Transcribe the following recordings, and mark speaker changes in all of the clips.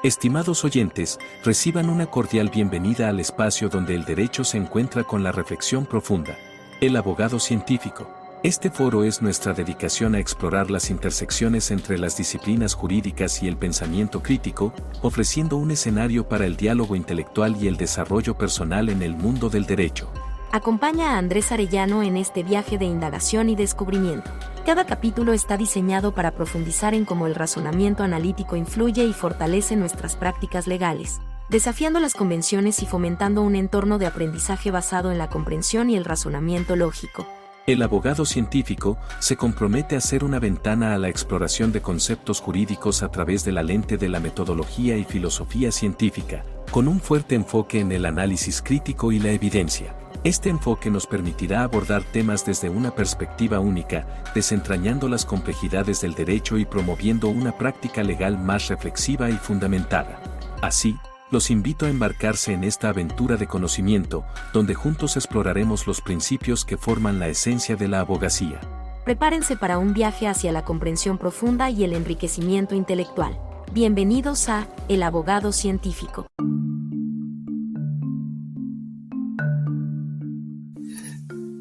Speaker 1: Estimados oyentes, reciban una cordial bienvenida al espacio donde el derecho se encuentra con la reflexión profunda. El abogado científico. Este foro es nuestra dedicación a explorar las intersecciones entre las disciplinas jurídicas y el pensamiento crítico, ofreciendo un escenario para el diálogo intelectual y el desarrollo personal en el mundo del derecho.
Speaker 2: Acompaña a Andrés Arellano en este viaje de indagación y descubrimiento. Cada capítulo está diseñado para profundizar en cómo el razonamiento analítico influye y fortalece nuestras prácticas legales, desafiando las convenciones y fomentando un entorno de aprendizaje basado en la comprensión y el razonamiento lógico.
Speaker 1: El abogado científico se compromete a ser una ventana a la exploración de conceptos jurídicos a través de la lente de la metodología y filosofía científica, con un fuerte enfoque en el análisis crítico y la evidencia. Este enfoque nos permitirá abordar temas desde una perspectiva única, desentrañando las complejidades del derecho y promoviendo una práctica legal más reflexiva y fundamentada. Así, los invito a embarcarse en esta aventura de conocimiento, donde juntos exploraremos los principios que forman la esencia de la abogacía.
Speaker 2: Prepárense para un viaje hacia la comprensión profunda y el enriquecimiento intelectual. Bienvenidos a El Abogado Científico.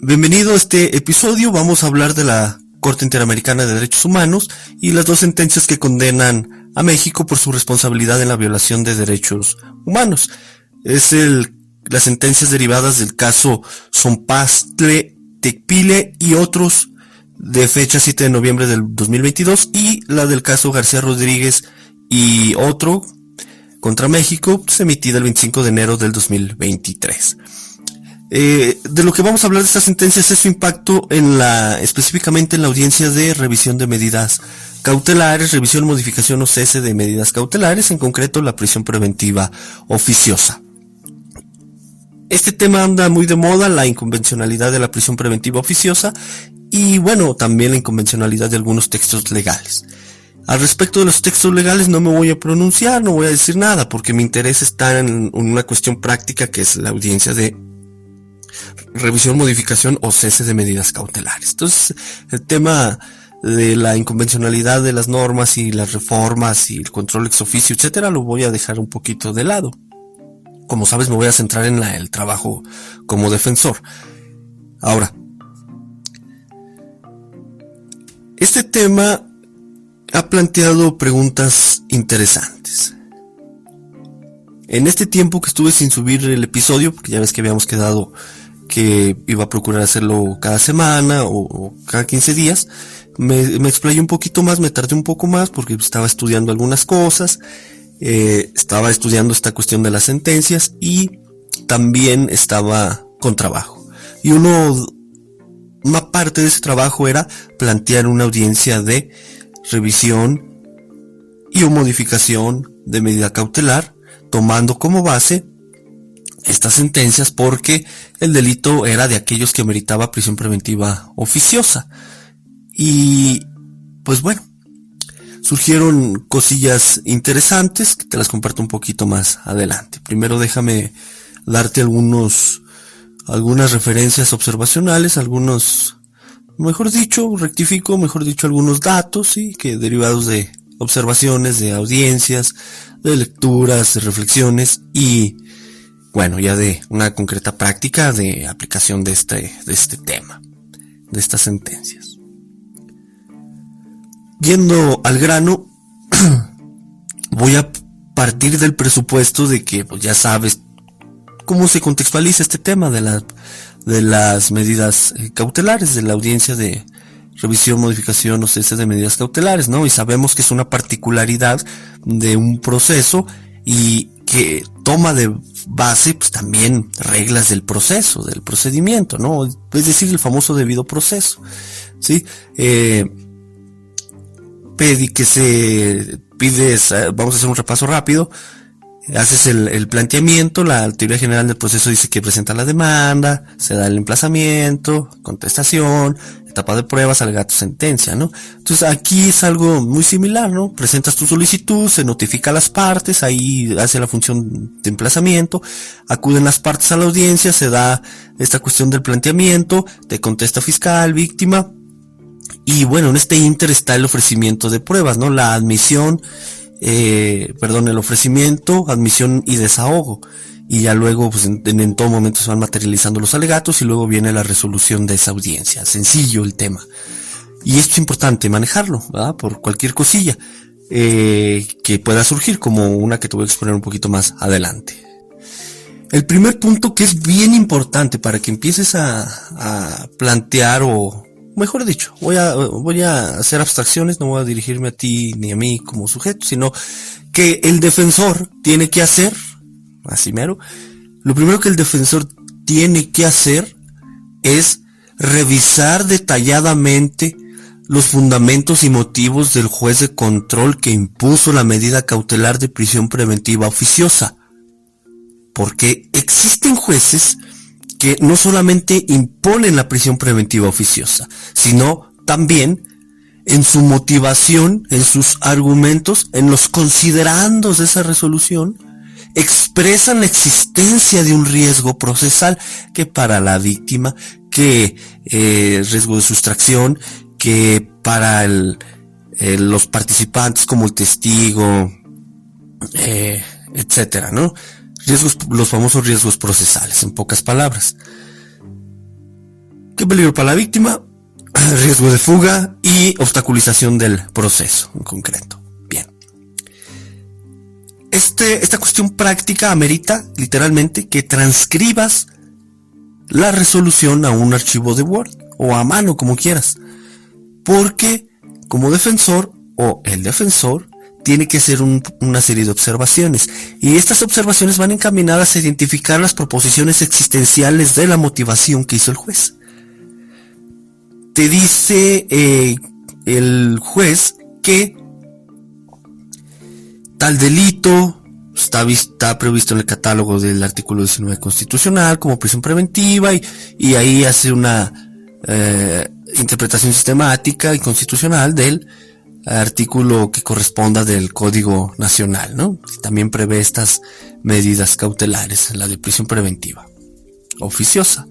Speaker 3: Bienvenido a este episodio. Vamos a hablar de la Corte Interamericana de Derechos Humanos y las dos sentencias que condenan a México por su responsabilidad en la violación de derechos humanos. Las sentencias derivadas del caso Zompastle, Tecpile y otros de fecha 7 de noviembre del 2022 y la del caso García Rodríguez y otro contra México, emitida el 25 de enero del 2023. De lo que vamos a hablar de estas sentencias es su impacto específicamente en la audiencia de revisión de medidas cautelares, revisión, modificación o cese de medidas cautelares, en concreto la prisión preventiva oficiosa. Este tema anda muy de moda, la inconvencionalidad de la prisión preventiva oficiosa y bueno, también la inconvencionalidad de algunos textos legales. Al respecto de los textos legales no me voy a pronunciar, no voy a decir nada, porque mi interés está en una cuestión práctica que es la audiencia de revisión, modificación o cese de medidas cautelares. Entonces, el tema de la inconvencionalidad de las normas y las reformas y el control ex oficio, etcétera, lo voy a dejar un poquito de lado. Como sabes, me voy a centrar en el trabajo como defensor. Ahora, este tema ha planteado preguntas interesantes. En este tiempo que estuve sin subir el episodio, porque ya ves que habíamos quedado que iba a procurar hacerlo cada semana o cada 15 días, me explayé un poquito más, me tardé un poco más porque estaba estudiando algunas cosas, estaba estudiando esta cuestión de las sentencias y también estaba con trabajo. Y una parte de ese trabajo era plantear una audiencia de revisión y o modificación de medida cautelar, tomando como base estas sentencias porque el delito era de aquellos que meritaba prisión preventiva oficiosa. Y pues bueno, surgieron cosillas interesantes que te las comparto un poquito más adelante. Primero déjame darte algunas referencias observacionales, algunos datos, ¿sí? Que derivados de observaciones, de audiencias, de lecturas, de reflexiones y bueno, ya de una concreta práctica de aplicación de este tema, de estas sentencias. Yendo al grano, voy a partir del presupuesto de que pues ya sabes cómo se contextualiza este tema de las medidas cautelares, de la audiencia de revisión, modificación o cese de medidas cautelares, ¿no? Y sabemos que es una particularidad de un proceso y que toma de base pues también reglas del proceso, del procedimiento, ¿no? Es decir, el famoso debido proceso, ¿sí? Vamos a hacer un repaso rápido. Haces el planteamiento, la teoría general del proceso dice que presenta la demanda, se da el emplazamiento, contestación, etapa de pruebas, alegato, sentencia, ¿no? Entonces aquí es algo muy similar, ¿no? Presentas tu solicitud, se notifica a las partes, ahí hace la función de emplazamiento, acuden las partes a la audiencia, se da esta cuestión del planteamiento, te contesta fiscal, víctima, y bueno, en este ínter está el ofrecimiento de pruebas, ¿no? La admisión el ofrecimiento, admisión y desahogo. Y ya luego, pues en todo momento se van materializando los alegatos y luego viene la resolución de esa audiencia. Sencillo el tema. Y esto es importante manejarlo, ¿verdad? Por cualquier cosilla que pueda surgir, como una que te voy a exponer un poquito más adelante. El primer punto que es bien importante para que empieces a plantear, o mejor dicho, voy a hacer abstracciones, no voy a dirigirme a ti ni a mí como sujeto, sino que el defensor tiene que hacer, así mero, lo primero que el defensor tiene que hacer es revisar detalladamente los fundamentos y motivos del juez de control que impuso la medida cautelar de prisión preventiva oficiosa. Porque existen jueces que no solamente imponen la prisión preventiva oficiosa, sino también en su motivación, en sus argumentos, en los considerandos de esa resolución, expresan la existencia de un riesgo procesal que para la víctima, que riesgo de sustracción, que para los participantes como el testigo, etcétera, ¿no? Riesgos, los famosos riesgos procesales, en pocas palabras. ¿Qué peligro para la víctima? Riesgo de fuga y obstaculización del proceso en concreto. Bien. Esta cuestión práctica amerita literalmente que transcribas la resolución a un archivo de Word o a mano, como quieras. Porque como defensor o el defensor tiene que hacer una serie de observaciones. Y estas observaciones van encaminadas a identificar las proposiciones existenciales de la motivación que hizo el juez. Te dice el juez que tal delito está previsto en el catálogo del artículo 19 constitucional como prisión preventiva y ahí hace una interpretación sistemática y constitucional del artículo que corresponda del Código Nacional, ¿no? También prevé estas medidas cautelares, la de prisión preventiva oficiosa.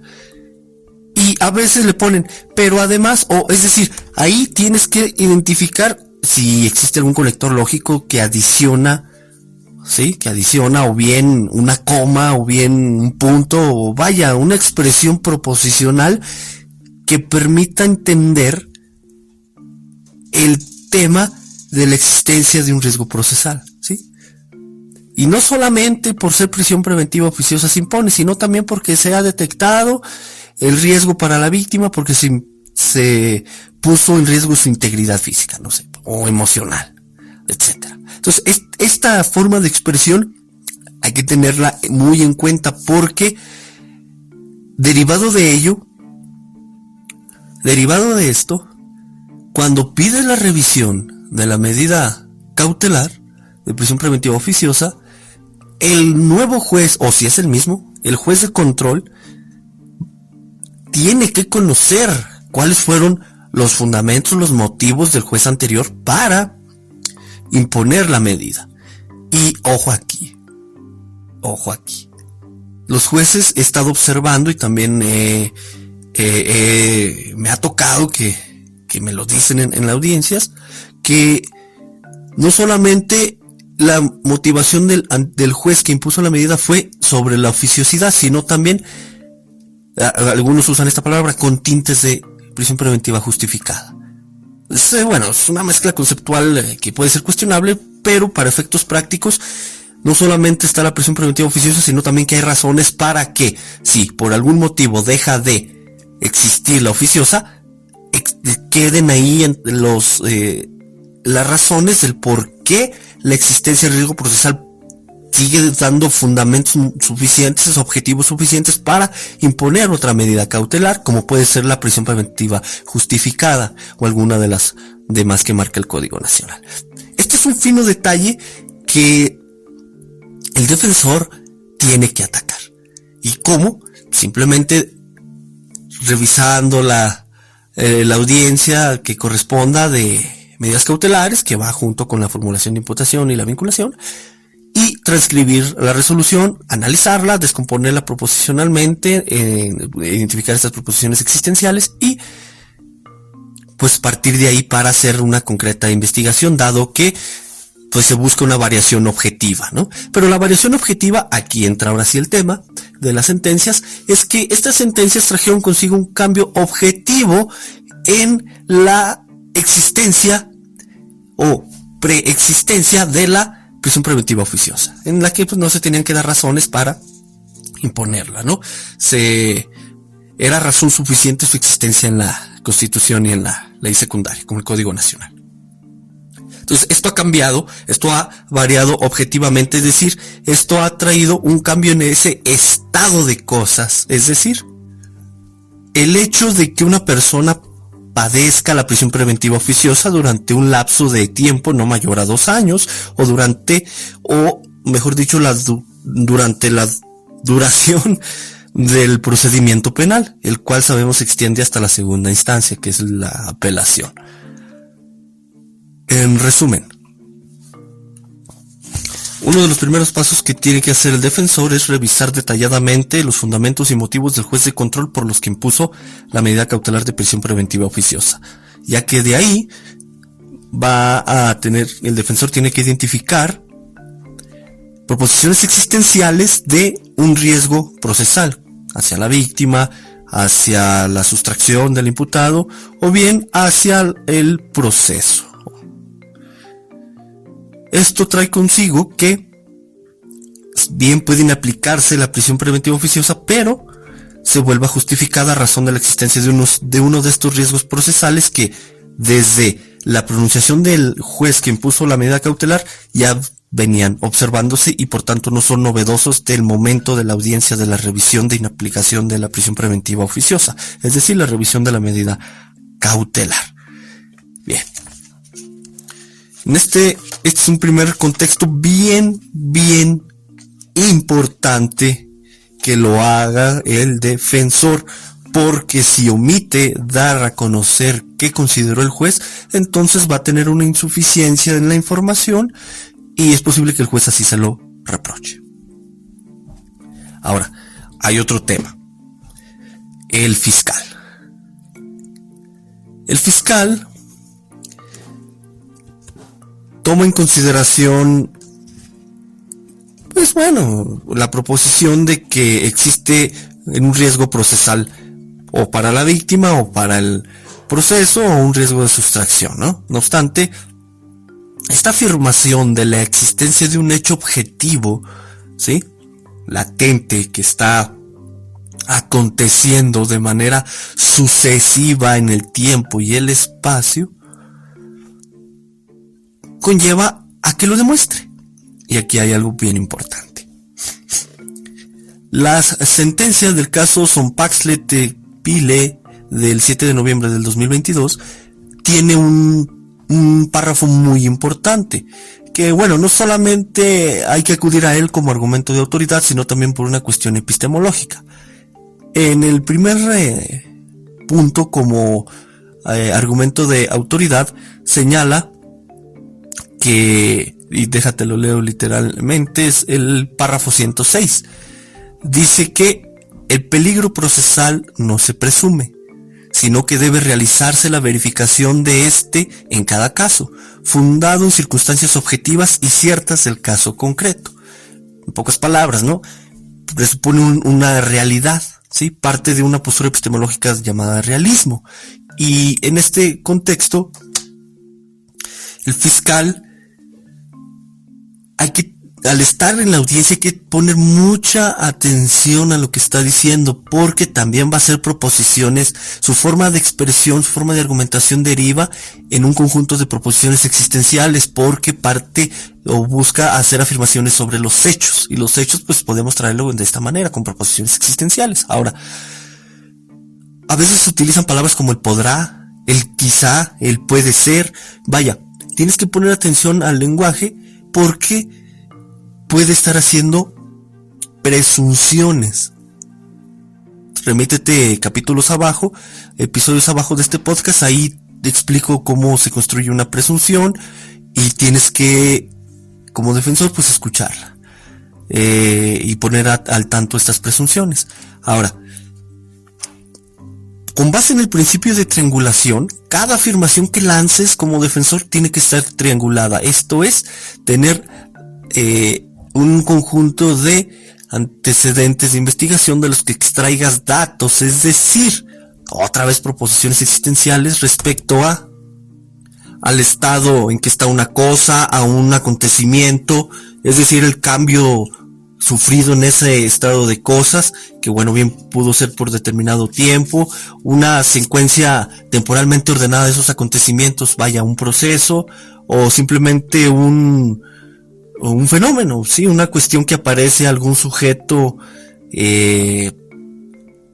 Speaker 3: Y a veces le ponen, pero además, es decir, ahí tienes que identificar si existe algún conector lógico que adiciona, ¿sí? Que adiciona o bien una coma o bien un punto o vaya, una expresión proposicional que permita entender el tema de la existencia de un riesgo procesal, ¿sí? Y no solamente por ser prisión preventiva oficiosa se impone, sino también porque se ha detectado el riesgo para la víctima, porque se puso en riesgo su integridad física, no sé, o emocional, etcétera. Entonces, esta forma de expresión hay que tenerla muy en cuenta porque derivado de esto, cuando pide la revisión de la medida cautelar de prisión preventiva oficiosa, el nuevo juez, o si es el mismo, el juez de control, tiene que conocer cuáles fueron los fundamentos, los motivos del juez anterior para imponer la medida. Y ojo aquí. Los jueces he estado observando y también me ha tocado que me lo dicen en las audiencias, que no solamente la motivación del juez que impuso la medida fue sobre la oficiosidad, sino también, algunos usan esta palabra, con tintes de prisión preventiva justificada. Es una mezcla conceptual que puede ser cuestionable, pero para efectos prácticos, no solamente está la prisión preventiva oficiosa, sino también que hay razones para que, si por algún motivo deja de existir la oficiosa, queden ahí las razones del por qué la existencia de riesgo procesal sigue dando fundamentos suficientes, objetivos suficientes para imponer otra medida cautelar, como puede ser la prisión preventiva justificada o alguna de las demás que marca el Código Nacional. Este es un fino detalle que el defensor tiene que atacar. ¿Y cómo? Simplemente revisando la audiencia que corresponda de medidas cautelares, que va junto con la formulación de imputación y la vinculación, y transcribir la resolución, analizarla, descomponerla proposicionalmente, identificar estas proposiciones existenciales y pues partir de ahí para hacer una concreta investigación, dado que pues se busca una variación objetiva, ¿no? Pero la variación objetiva, aquí entra ahora sí el tema de las sentencias, es que estas sentencias trajeron consigo un cambio objetivo en la existencia o preexistencia de la prisión preventiva oficiosa, en la que pues no se tenían que dar razones para imponerla, ¿no? Era razón suficiente su existencia en la Constitución y en la ley secundaria, como el Código Nacional. Entonces, esto ha cambiado, esto ha variado objetivamente, es decir, esto ha traído un cambio en ese estado de cosas, es decir, el hecho de que una persona padezca la prisión preventiva oficiosa durante un lapso de tiempo no mayor a 2 años, durante la duración del procedimiento penal, el cual sabemos se extiende hasta la segunda instancia, que es la apelación. En resumen, uno de los primeros pasos que tiene que hacer el defensor es revisar detalladamente los fundamentos y motivos del juez de control por los que impuso la medida cautelar de prisión preventiva oficiosa, ya que de ahí el defensor tiene que identificar proposiciones existenciales de un riesgo procesal hacia la víctima, hacia la sustracción del imputado o bien hacia el proceso. Esto trae consigo que bien pueden aplicarse la prisión preventiva oficiosa, pero se vuelva justificada a razón de la existencia de uno de estos riesgos procesales que desde la pronunciación del juez que impuso la medida cautelar ya venían observándose y por tanto no son novedosos del momento de la audiencia de la revisión de inaplicación de la prisión preventiva oficiosa, es decir, la revisión de la medida cautelar. Bien. Este es un primer contexto bien importante que lo haga el defensor, porque si omite dar a conocer qué consideró el juez, entonces va a tener una insuficiencia en la información y es posible que el juez así se lo reproche. Ahora, hay otro tema. El fiscal. El fiscal toma en consideración, pues bueno, la proposición de que existe un riesgo procesal o para la víctima o para el proceso o un riesgo de sustracción, ¿no? No obstante, esta afirmación de la existencia de un hecho objetivo, ¿sí?, latente, que está aconteciendo de manera sucesiva en el tiempo y el espacio, conlleva a que lo demuestre. Y aquí hay algo bien importante. Las sentencias del caso Sonpaxle-Tepile del 7 de noviembre del 2022 tiene un párrafo muy importante, que bueno, no solamente hay que acudir a él como argumento de autoridad, sino también por una cuestión epistemológica. En el primer punto, como argumento de autoridad, señala que, y déjate lo leo literalmente, es el párrafo 106. Dice que el peligro procesal no se presume, sino que debe realizarse la verificación de este en cada caso, fundado en circunstancias objetivas y ciertas del caso concreto. En pocas palabras, ¿no?, presupone una realidad, ¿sí?, parte de una postura epistemológica llamada realismo. Y en este contexto, el fiscal, al estar en la audiencia, hay que poner mucha atención a lo que está diciendo, porque también va a hacer proposiciones, su forma de expresión, su forma de argumentación deriva en un conjunto de proposiciones existenciales, porque parte o busca hacer afirmaciones sobre los hechos, y los hechos pues podemos traerlo de esta manera, con proposiciones existenciales. Ahora, a veces se utilizan palabras como el podrá, el quizá, el puede ser. Vaya, tienes que poner atención al lenguaje, porque puede estar haciendo presunciones. Remítete capítulos abajo, episodios abajo de este podcast, ahí te explico cómo se construye una presunción y tienes que, como defensor, pues escucharla y poner al tanto estas presunciones. Ahora, con base en el principio de triangulación, cada afirmación que lances como defensor tiene que estar triangulada. Esto es, tener un conjunto de antecedentes de investigación de los que extraigas datos, es decir, otra vez proposiciones existenciales respecto al estado en que está una cosa, a un acontecimiento, es decir, el cambio sufrido en ese estado de cosas, que bueno, bien pudo ser por determinado tiempo, una secuencia temporalmente ordenada de esos acontecimientos, vaya, un proceso, o simplemente un fenómeno, sí, una cuestión que aparece algún sujeto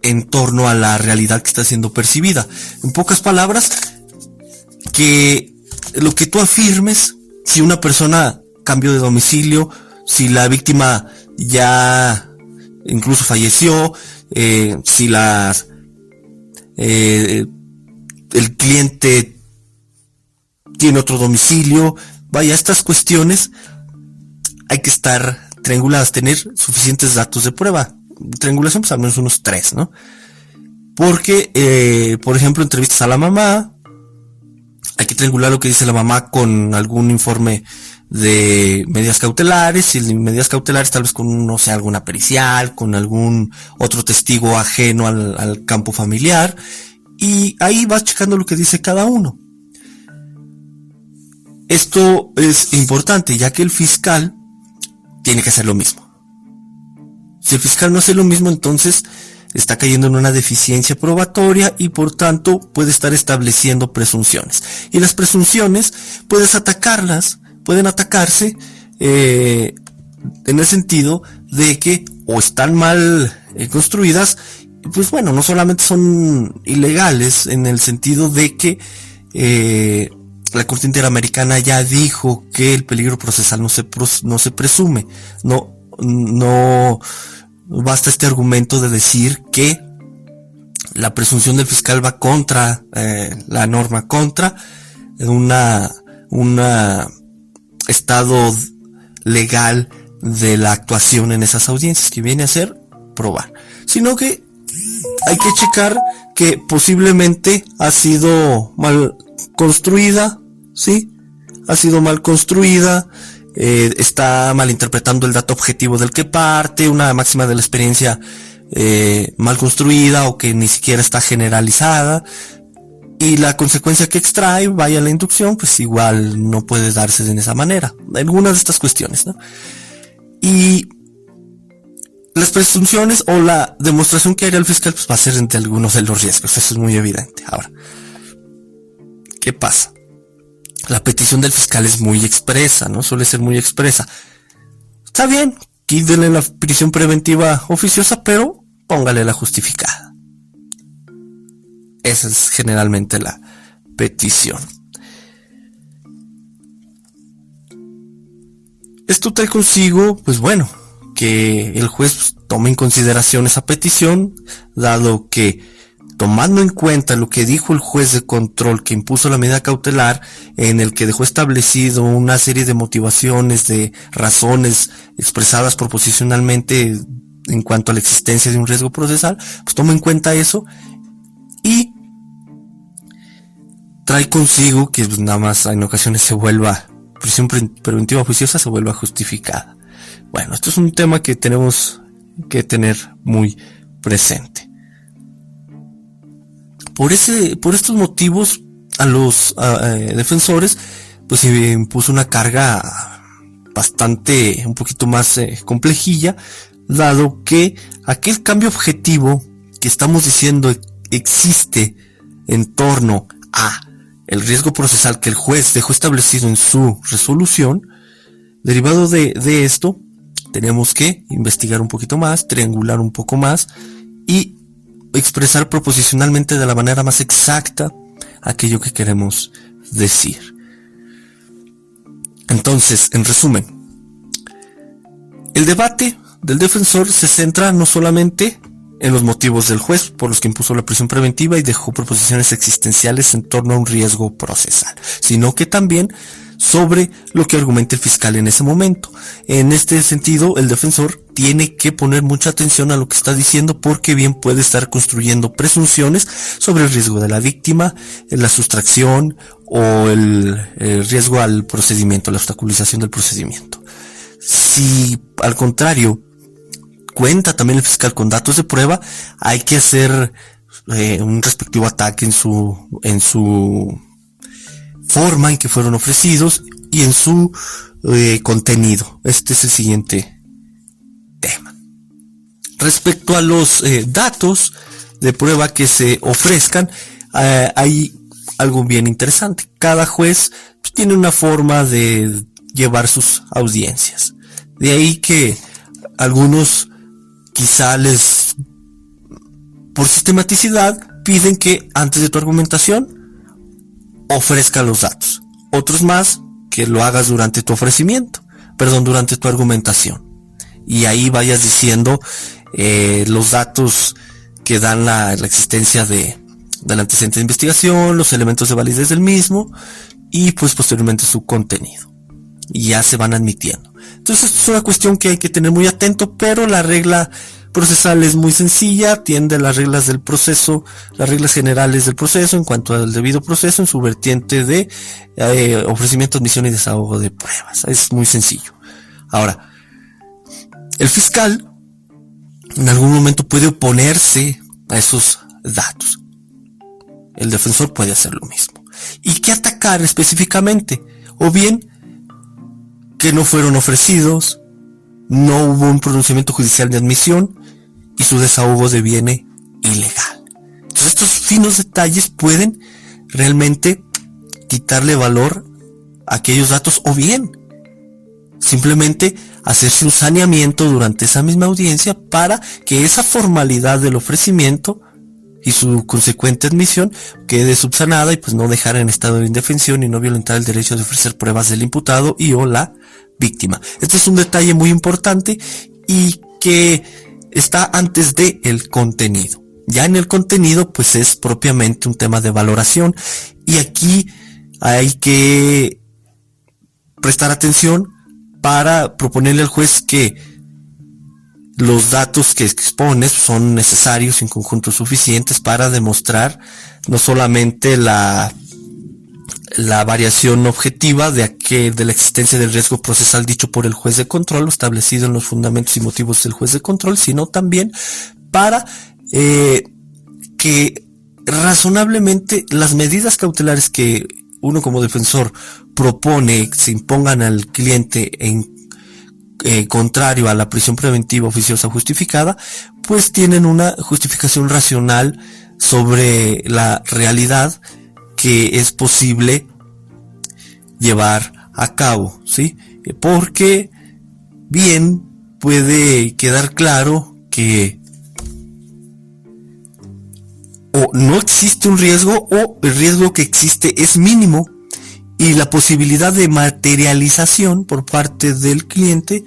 Speaker 3: en torno a la realidad que está siendo percibida. En pocas palabras, que lo que tú afirmes, si una persona cambió de domicilio, si la víctima ya incluso falleció, si el cliente tiene otro domicilio, vaya, estas cuestiones hay que estar trianguladas, tener suficientes datos de prueba. Triangulación, pues al menos unos 3, ¿no? Porque, por ejemplo, entrevistas a la mamá, hay que triangular lo que dice la mamá con algún informe de medidas cautelares, y en medidas cautelares tal vez con, no sé, alguna pericial, con algún otro testigo ajeno al campo familiar, y ahí vas checando lo que dice cada uno. Esto es importante, ya que el fiscal tiene que hacer lo mismo. Si el fiscal no hace lo mismo, entonces está cayendo en una deficiencia probatoria y por tanto puede estar estableciendo presunciones. Y las presunciones pueden atacarse en el sentido de que o están mal construidas, pues bueno, no solamente son ilegales en el sentido de que la Corte Interamericana ya dijo que el peligro procesal no se presume, no basta este argumento de decir que la presunción del fiscal va contra la norma, contra un estado legal de la actuación en esas audiencias, que viene a ser probar, sino que hay que checar que posiblemente ha sido mal construida, ¿sí? Ha sido mal construida, está malinterpretando el dato objetivo del que parte, una máxima de la experiencia mal construida o que ni siquiera está generalizada, y la consecuencia que extrae, vaya la inducción, pues igual no puede darse de esa manera. Algunas de estas cuestiones, ¿no? Y las presunciones o la demostración que haría el fiscal pues va a ser entre algunos de los riesgos, eso es muy evidente. Ahora, ¿qué pasa? La petición del fiscal es muy expresa, ¿no? Suele ser muy expresa. Está bien, quítele la prisión preventiva oficiosa, pero póngale la justificada. Esa es generalmente la petición. Esto trae consigo, pues bueno, que el juez tome en consideración esa petición, dado que, tomando en cuenta lo que dijo el juez de control que impuso la medida cautelar, en el que dejó establecido una serie de motivaciones, de razones expresadas proposicionalmente en cuanto a la existencia de un riesgo procesal, pues toma en cuenta eso y trae consigo que pues, nada más en ocasiones se vuelva prisión preventiva oficiosa, se vuelva justificada. Bueno, esto es un tema que tenemos que tener muy presente. Por estos motivos, a los defensores, pues se impuso una carga bastante, un poquito más complejilla, dado que aquel cambio objetivo que estamos diciendo existe en torno a el riesgo procesal que el juez dejó establecido en su resolución, derivado de esto, tenemos que investigar un poquito más, triangular un poco más y expresar proposicionalmente de la manera más exacta aquello que queremos decir. Entonces, en resumen, el debate del defensor se centra no solamente en los motivos del juez por los que impuso la prisión preventiva y dejó proposiciones existenciales en torno a un riesgo procesal, sino que también sobre lo que argumenta el fiscal en ese momento. En este sentido, el defensor tiene que poner mucha atención a lo que está diciendo, porque bien puede estar construyendo presunciones sobre el riesgo de la víctima, la sustracción o el riesgo al procedimiento, la obstaculización del procedimiento. Si al contrario cuenta también el fiscal con datos de prueba, hay que hacer un respectivo ataque en su forma en que fueron ofrecidos y en su contenido. Este es el siguiente tema. Respecto a los datos de prueba que se ofrezcan, hay algo bien interesante. Cada juez tiene una forma de llevar sus audiencias. De ahí que algunos quizá por sistematicidad, piden que antes de tu argumentación ofrezca los datos. Otros más que lo hagas durante tu durante tu argumentación. Y ahí vayas diciendo los datos que dan la existencia del antecedente de investigación, los elementos de validez del mismo y pues posteriormente su contenido. Y ya se van admitiendo. Entonces esto es una cuestión que hay que tener muy atento, pero la regla procesal es muy sencilla, atiende a las reglas del proceso, las reglas generales del proceso en cuanto al debido proceso en su vertiente de ofrecimiento, admisión y desahogo de pruebas. Es muy sencillo. Ahora, el fiscal en algún momento puede oponerse a esos datos. El defensor puede hacer lo mismo. ¿Y qué atacar específicamente? O bien que no fueron ofrecidos, no hubo un pronunciamiento judicial de admisión y su desahogo deviene ilegal. Entonces estos finos detalles pueden realmente quitarle valor a aquellos datos, o bien simplemente hacerse un saneamiento durante esa misma audiencia para que esa formalidad del ofrecimiento y su consecuente admisión quede subsanada y pues no dejar en estado de indefensión y no violentar el derecho de ofrecer pruebas del imputado y o la víctima. Este es un detalle muy importante y que está antes de el contenido. Ya en el contenido pues es propiamente un tema de valoración y aquí hay que prestar atención para proponerle al juez que los datos que expones son necesarios en conjunto suficientes para demostrar no solamente la variación objetiva de la existencia del riesgo procesal dicho por el juez de control, establecido en los fundamentos y motivos del juez de control, sino también para que razonablemente las medidas cautelares que uno como defensor propone se impongan al cliente en contrario a la prisión preventiva oficiosa justificada, pues tienen una justificación racional sobre la realidad que es posible llevar a cabo, ¿sí? Porque bien puede quedar claro que o no existe un riesgo o el riesgo que existe es mínimo y la posibilidad de materialización por parte del cliente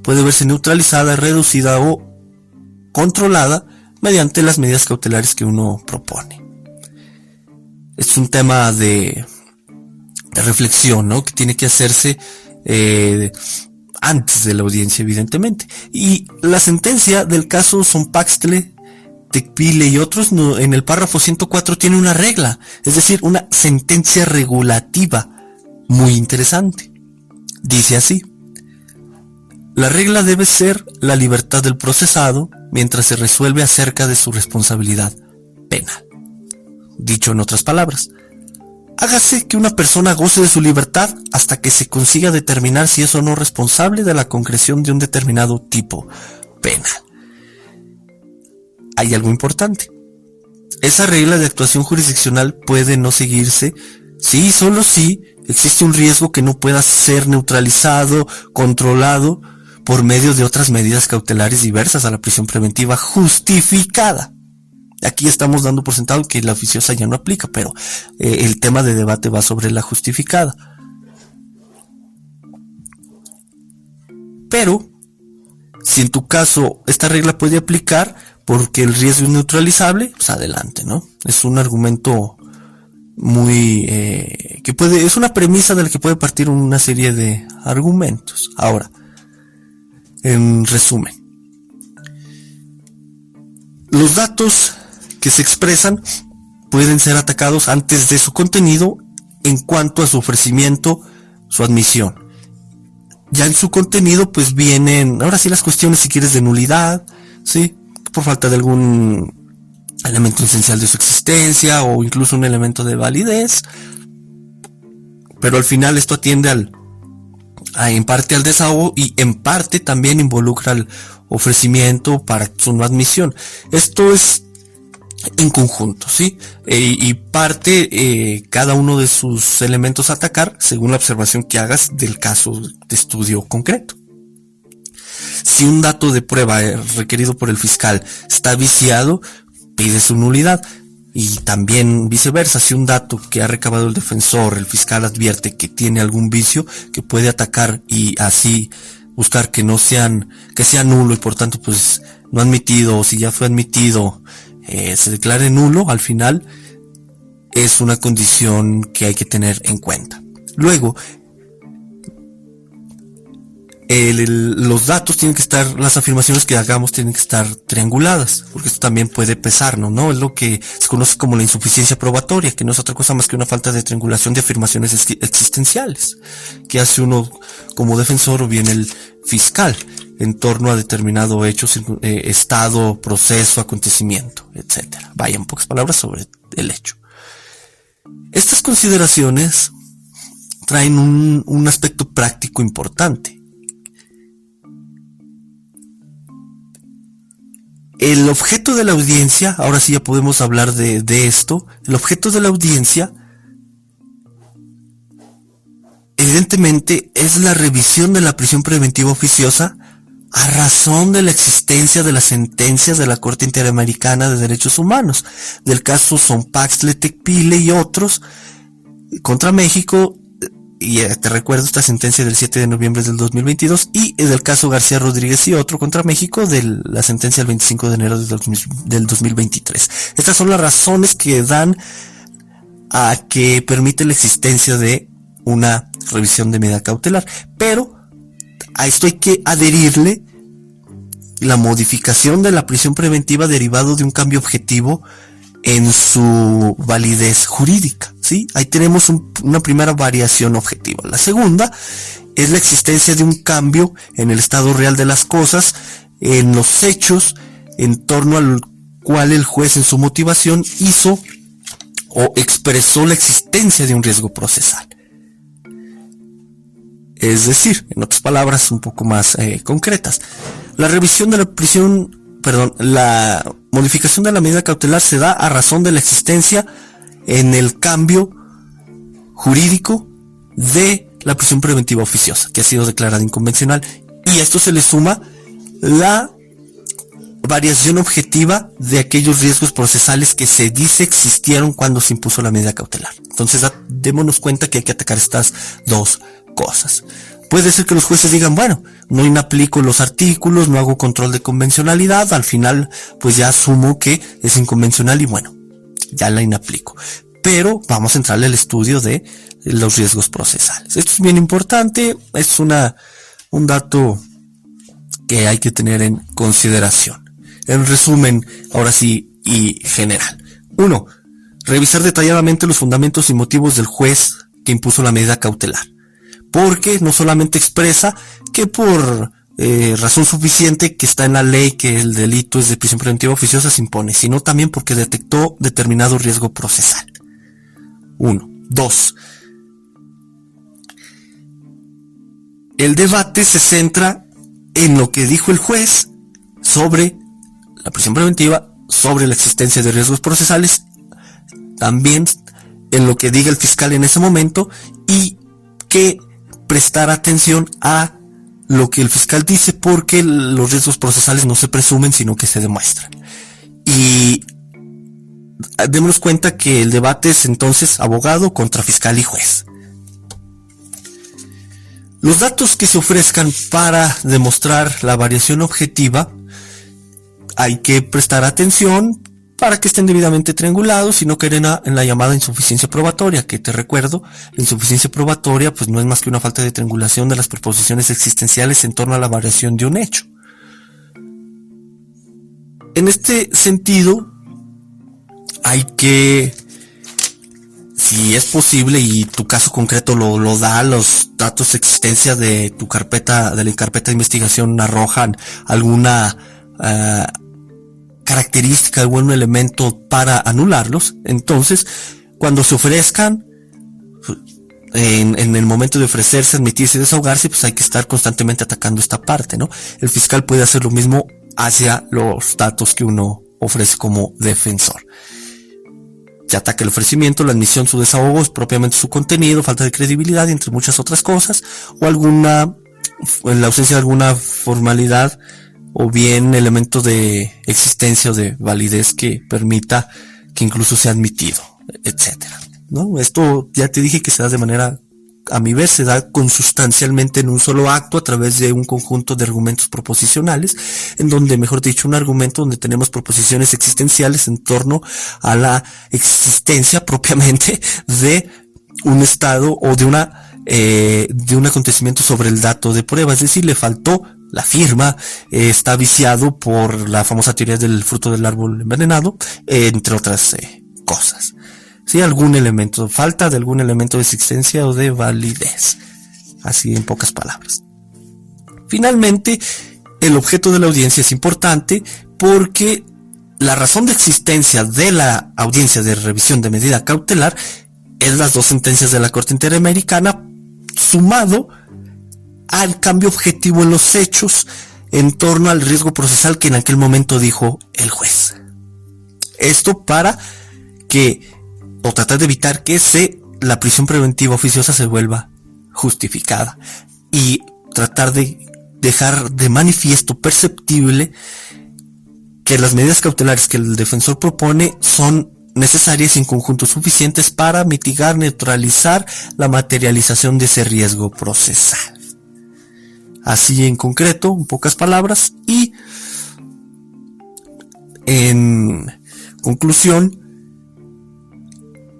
Speaker 3: puede verse neutralizada, reducida o controlada mediante las medidas cautelares que uno propone. Es un tema de reflexión, ¿no?, que tiene que hacerse antes de la audiencia, evidentemente. Y la sentencia del caso Sonpaxtle, Tecpile y otros, en el párrafo 104 tiene una regla, es decir, una sentencia regulativa muy interesante. Dice así: la regla debe ser la libertad del procesado mientras se resuelve acerca de su responsabilidad penal. Dicho en otras palabras, hágase que una persona goce de su libertad hasta que se consiga determinar si es o no responsable de la concreción de un determinado tipo penal. Hay algo importante. Esa regla de actuación jurisdiccional puede no seguirse si, solo si, existe un riesgo que no pueda ser neutralizado, controlado, por medio de otras medidas cautelares diversas a la prisión preventiva justificada. Aquí estamos dando por sentado que la oficiosa ya no aplica, pero el tema de debate va sobre la justificada. Pero, si en tu caso esta regla puede aplicar porque el riesgo es neutralizable, pues adelante, ¿no? Es un argumento es una premisa de la que puede partir una serie de argumentos. Ahora, en resumen, los datos que se expresan pueden ser atacados antes de su contenido en cuanto a su ofrecimiento, su admisión. Ya en su contenido pues vienen, ahora sí, las cuestiones, si quieres, de nulidad, ¿sí? Por falta de algún elemento esencial de su existencia o incluso un elemento de validez. Pero al final esto atiende en parte al desahogo y en parte también involucra al ofrecimiento para su no admisión. Esto es en conjunto, ¿sí? Y parte cada uno de sus elementos a atacar según la observación que hagas del caso de estudio concreto. Si un dato de prueba requerido por el fiscal está viciado, pide su nulidad. Y también viceversa, si un dato que ha recabado el defensor, el fiscal advierte que tiene algún vicio, que puede atacar y así buscar que sea nulo y por tanto pues no admitido, o si ya fue admitido, se declare nulo, al final es una condición que hay que tener en cuenta. Luego, los datos tienen que estar, las afirmaciones que hagamos tienen que estar trianguladas, porque esto también puede pesarnos, ¿no? Es lo que se conoce como la insuficiencia probatoria, que no es otra cosa más que una falta de triangulación de afirmaciones existenciales, que hace uno como defensor o bien el fiscal en torno a determinado hecho, estado, proceso, acontecimiento, etcétera. Vaya, en pocas palabras, sobre el hecho. Estas consideraciones traen un aspecto práctico importante. El objeto de la audiencia, ahora sí ya podemos hablar de esto, el objeto de la audiencia evidentemente es la revisión de la prisión preventiva oficiosa a razón de la existencia de las sentencias de la Corte Interamericana de Derechos Humanos, del caso Sonpaxtle, Tecpile y otros contra México. Y te recuerdo esta sentencia del 7 de noviembre del 2022 y del caso García Rodríguez y otro contra México de la sentencia del 25 de enero del 2023. Estas son las razones que dan a que permite la existencia de una revisión de medida cautelar. Pero a esto hay que adherirle la modificación de la prisión preventiva derivado de un cambio objetivo en su validez jurídica, ¿sí? Ahí tenemos una primera variación objetiva. La segunda es la existencia de un cambio en el estado real de las cosas, en los hechos, en torno al cual el juez en su motivación hizo o expresó la existencia de un riesgo procesal. Es decir, en otras palabras un poco más concretas, la revisión de la modificación de la medida cautelar se da a razón de la existencia en el cambio jurídico de la prisión preventiva oficiosa, que ha sido declarada inconvencional, y a esto se le suma la variación objetiva de aquellos riesgos procesales que se dice existieron cuando se impuso la medida cautelar. Entonces, démonos cuenta que hay que atacar estas dos cosas. Puede ser que los jueces digan, bueno, no inaplico los artículos, no hago control de convencionalidad, al final pues ya asumo que es inconvencional y bueno, ya la inaplico. Pero vamos a entrarle al estudio de los riesgos procesales. Esto es bien importante, es un dato que hay que tener en consideración. En resumen, ahora sí, y general. 1. Revisar detalladamente los fundamentos y motivos del juez que impuso la medida cautelar. Porque no solamente expresa que por razón suficiente que está en la ley que el delito es de prisión preventiva oficiosa se impone, sino también porque detectó determinado riesgo procesal. 1. 2. El debate se centra en lo que dijo el juez sobre la prisión preventiva, sobre la existencia de riesgos procesales, también en lo que diga el fiscal en ese momento y que prestar atención a lo que el fiscal dice, porque los riesgos procesales no se presumen sino que se demuestran. Y démonos cuenta que el debate es entonces abogado contra fiscal y juez. Los datos que se ofrezcan para demostrar la variación objetiva hay que prestar atención para que estén debidamente triangulados y no caer en la llamada insuficiencia probatoria, que te recuerdo, la insuficiencia probatoria pues no es más que una falta de triangulación de las proposiciones existenciales en torno a la variación de un hecho. En este sentido, hay que, si es posible y tu caso concreto lo da, los datos de existencia de tu carpeta, de la carpeta de investigación arrojan alguna característica, algún elemento para anularlos, entonces cuando se ofrezcan, en el momento de ofrecerse, admitirse y desahogarse, pues hay que estar constantemente atacando esta parte, ¿no? El fiscal puede hacer lo mismo hacia los datos que uno ofrece como defensor. Se ataca el ofrecimiento, la admisión, su desahogo, propiamente su contenido, falta de credibilidad y entre muchas otras cosas, o en la ausencia de alguna formalidad o bien elemento de existencia o de validez que permita que incluso sea admitido, etcétera, ¿no? Esto ya te dije que se da de manera, a mi ver, se da consustancialmente en un solo acto a través de un conjunto de argumentos proposicionales, en donde, mejor dicho, un argumento donde tenemos proposiciones existenciales en torno a la existencia propiamente de un estado o de un acontecimiento sobre el dato de prueba, es decir, le faltó la firma, está viciado por la famosa teoría del fruto del árbol envenenado, entre otras cosas. Sí, algún elemento, falta de algún elemento de existencia o de validez. Así en pocas palabras. Finalmente, el objeto de la audiencia es importante porque la razón de existencia de la audiencia de revisión de medida cautelar es las dos sentencias de la Corte Interamericana sumado al cambio objetivo en los hechos en torno al riesgo procesal que en aquel momento dijo el juez. Esto para que, o tratar de evitar que la prisión preventiva oficiosa se vuelva justificada y tratar de dejar de manifiesto perceptible que las medidas cautelares que el defensor propone son necesarias y en conjunto suficientes para mitigar, neutralizar la materialización de ese riesgo procesal. Así en concreto, en pocas palabras, y en conclusión,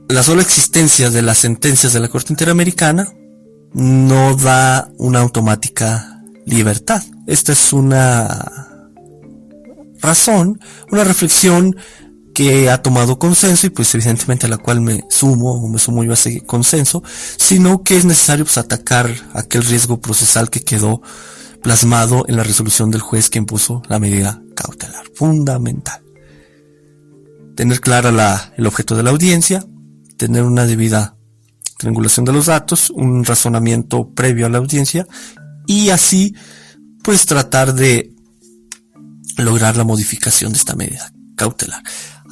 Speaker 3: la sola existencia de las sentencias de la Corte Interamericana no da una automática libertad. Esta es una razón, una reflexión que ha tomado consenso y pues evidentemente a la cual me sumo yo a ese consenso, sino que es necesario pues atacar aquel riesgo procesal que quedó plasmado en la resolución del juez que impuso la medida cautelar. Fundamental. Tener clara el objeto de la audiencia, tener una debida triangulación de los datos, un razonamiento previo a la audiencia y así pues tratar de lograr la modificación de esta medida cautelar.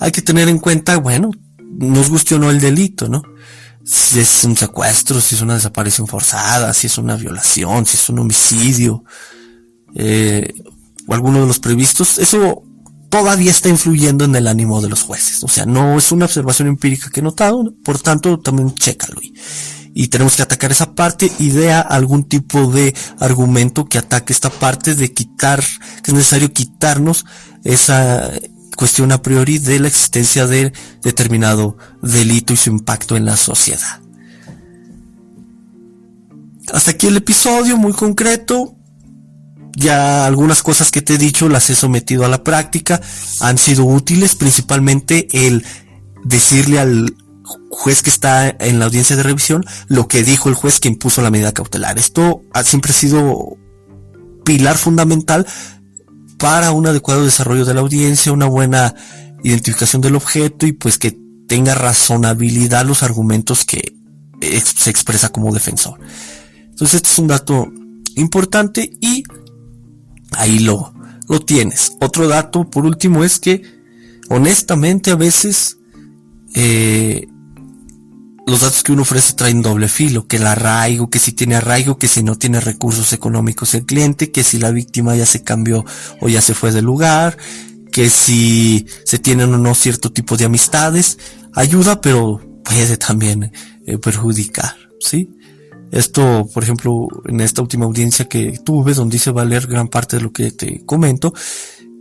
Speaker 3: Hay que tener en cuenta, bueno, nos guste o no el delito, ¿no? Si es un secuestro, si es una desaparición forzada, si es una violación, si es un homicidio, o alguno de los previstos, eso todavía está influyendo en el ánimo de los jueces. O sea, no es una observación empírica que he notado, ¿no? Por tanto, también chécalo. Y tenemos que atacar esa parte y vea algún tipo de argumento que ataque esta parte de quitar, que es necesario quitarnos esa cuestión a priori de la existencia de determinado delito y su impacto en la sociedad. Hasta aquí el episodio, muy concreto. Ya algunas cosas que te he dicho las he sometido a la práctica, han sido útiles, principalmente el decirle al juez que está en la audiencia de revisión lo que dijo el juez que impuso la medida cautelar. Esto siempre ha sido pilar fundamental para un adecuado desarrollo de la audiencia, una buena identificación del objeto y pues que tenga razonabilidad los argumentos que se expresa como defensor. Entonces este es un dato importante y ahí lo tienes. Otro dato por último es que honestamente a veces los datos que uno ofrece traen doble filo, que el arraigo, que si tiene arraigo, que si no tiene recursos económicos el cliente, que si la víctima ya se cambió o ya se fue del lugar, que si se tienen o no cierto tipo de amistades, ayuda pero puede también perjudicar, ¿sí? Esto, por ejemplo, en esta última audiencia que tuve, donde hice valer gran parte de lo que te comento,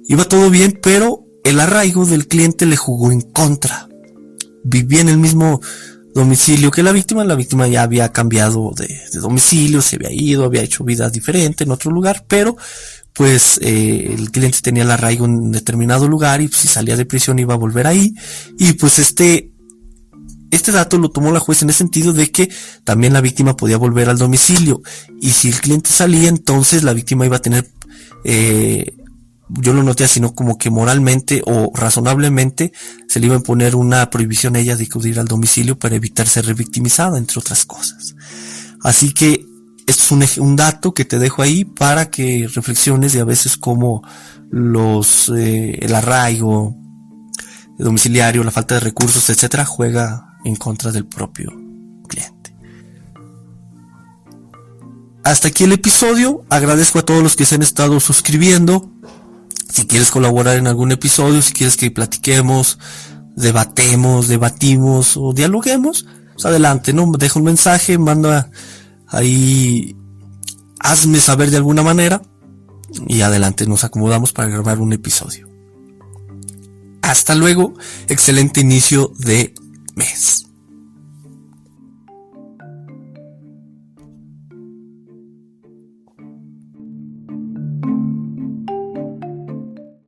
Speaker 3: iba todo bien, pero el arraigo del cliente le jugó en contra. Vivía en el mismo domicilio que la víctima ya había cambiado de domicilio, se había ido, había hecho vida diferente en otro lugar, pero pues el cliente tenía el arraigo en determinado lugar y pues, si salía de prisión iba a volver ahí, y pues este dato lo tomó la jueza en el sentido de que también la víctima podía volver al domicilio, y si el cliente salía, entonces la víctima iba a tener, yo lo noté así, ¿no? Como que moralmente o razonablemente se le iba a imponer una prohibición a ella de acudir al domicilio para evitar ser revictimizada, entre otras cosas. Así que esto es un dato que te dejo ahí para que reflexiones de a veces cómo el arraigo domiciliario, la falta de recursos, etcétera, juega en contra del propio cliente. Hasta aquí el episodio. Agradezco a todos los que se han estado suscribiendo. Si quieres colaborar en algún episodio, si quieres que platiquemos, debatimos o dialoguemos, pues adelante, ¿no? Deja un mensaje, manda ahí, hazme saber de alguna manera y adelante, nos acomodamos para grabar un episodio. Hasta luego, excelente inicio de mes.